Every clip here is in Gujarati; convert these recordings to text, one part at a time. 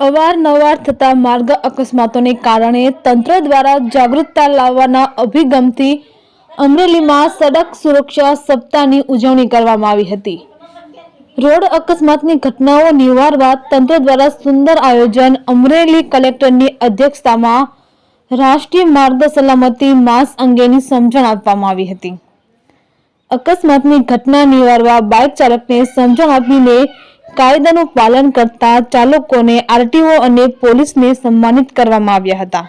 અવારનવાર થતા માર્ગ અકસ્માતોને કારણે તંત્ર દ્વારા જાગૃતતા લાવવાના અભિગમથી અમરેલીમાં સડક સુરક્ષા સપ્તાહની ઉજવણી કરવામાં આવી હતી। રોડ અકસ્માતની ઘટનાઓ નિવારવા તંત્ર દ્વારા સુંદર આયોજન। અમરેલી કલેક્ટરની અધ્યક્ષતામાં રાષ્ટ્રીય માર્ગ સલામતી માસ અંગેની સમજણ આપવામાં આવી હતી। અકસ્માતની ઘટના નિવારવા બાઇક ચાલકને સમજણ આપીને કાયદાનું પાલન કરતા ચાલકોને આરટીઓ અને પોલીસને સન્માનિત કરવામાં આવ્યા હતા।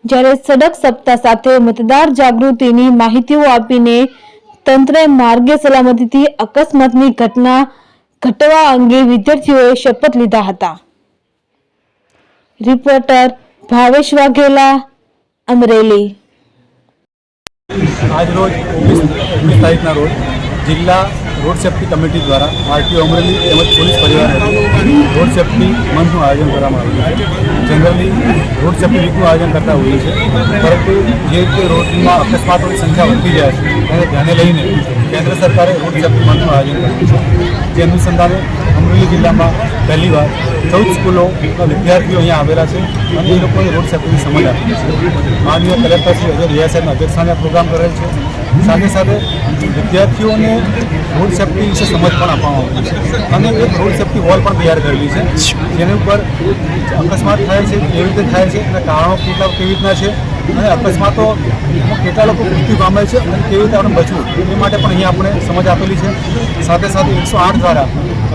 જ્યારે સડક સપ્તાહ સાથે મતદાર જાગૃતિની માહિતીઓ આપીને તંત્રે માર્ગે સલામતીથી અકસ્માતની ઘટના ઘટવા અંગે વિદ્યાર્થીઓએ શપથ લીધા હતા। રિપોર્ટર ભાવેશ વાઘેલા, અમરેલી। आज रोज 19 तारीखना रोज जिला रोड सेफ्टी कमिटी द्वारा आरटीओ अमरेली તેમજ પોલીસ પરિવાર રોડ સેફ્ટી મંથનું આયોજન કરવામાં આવ્યું છે। જનરલી રોડ સેફ્ટી વીકનું આયોજન કરતા હોઈએ છીએ, પરંતુ જે રીતે રોડમાં અકસ્માતોની સંખ્યા વધી જાય છે તેને ધ્યાને લઈને કેન્દ્ર સરકારે રોડ સેફ્ટી મંથનું આયોજન કર્યું છે। જે અનુસંધાને અમરેલી જિલ્લામાં પહેલીવાર 14 સ્કૂલોના વિદ્યાર્થીઓ અહીંયા આવેલા છે અને એ લોકોને રોડ સેફ્ટીની સમજ આપી છે। માનનીય કલેક્ટર શ્રી અજય રિયા સાહેબના અધ્યક્ષસ્થાને આ પ્રોગ્રામ કરેલ છે। સાથે સાથે વિદ્યાર્થીઓને રોડ સેફ્ટી વિશે સમજ પણ આપવામાં આવી છે અને એક રોડ સેફ્ટી વોલ પણ તૈયાર કરેલી છે, જેની ઉપર અકસ્માત થાય છે, કેવી રીતે થાય છે અને કારણો કેવી રીતના છે અને અકસ્માતો કેટલા લોકો મૃત્યુ પામે છે અને કેવી રીતે આપણે બચવું એ માટે પણ અહીંયા આપણે સમજ આપેલી છે। સાથે સાથે 108 દ્વારા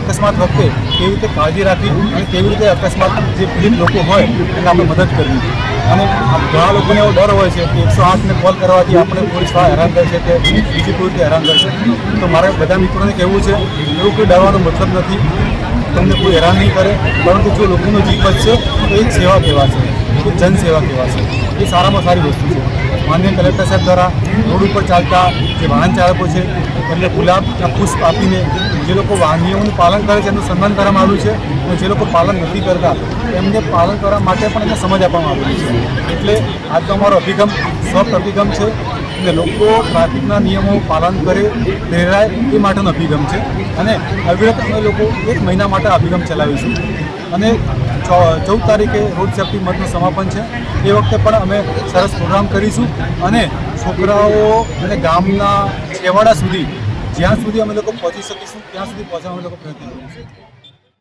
અકસ્માત વખતે કેવી રીતે કાળજી રાખવી અને કેવી રીતે અકસ્માત જે પીડિત લોકો હોય એને આપણે મદદ કરવી। અને ઘણા લોકોને એવો ડર હોય છે કે 108ને કોલ કરવાથી આપણે પોલીસવાળા હેરાન કરશે કે બીજી કોઈ રીતે હેરાન કરશે। તો મારે બધા મિત્રોને કહેવું છે, એવું કોઈ ડરવાનો મતલબ નથી, તમને કોઈ હેરાન નહીં કરે, પરંતુ જો લોકોનો જીવ બચશે તો એક સેવા કહેવાશે, એક જનસેવા કહેવાશે। એ સારામાં સારી વસ્તુ છે। માનનીય કલેક્ટર સાહેબ દ્વારા રોડ ઉપર ચાલતા જે વાહન ચાલકો છે એમને ગુલાબના પુષ્પ આપીને જે લોકો નિયમોનું પાલન કરે છે એમનું સન્માન કરવામાં આવ્યું છે અને જે લોકો પાલન નથી કરતા એમને પાલન કરવા માટે પણ એમને સમજ આપવામાં આવેલી છે। એટલે આજનો અમારો અભિગમ સોફ્ટ અભિગમ છે અને લોકો ટ્રાફિકના નિયમો પાલન કરે, પ્રેરાય એ માટેનો અભિગમ છે અને અવિરત અમે લોકો 1 મહિના માટે અભિગમ ચલાવીશું અને 14 તારીખે રોડ સેફ્ટી મંથનું સમાપન છે। એ વખતે પણ અમે સરસ પ્રોગ્રામ કરીશું અને છોકરાઓ અને ગામના છેવાડા સુધી જ્યાં સુધી અમે લોકો પહોંચી શકીશું ત્યાં સુધી પહોંચવા અમે લોકો પ્રયત્ન કરીશું।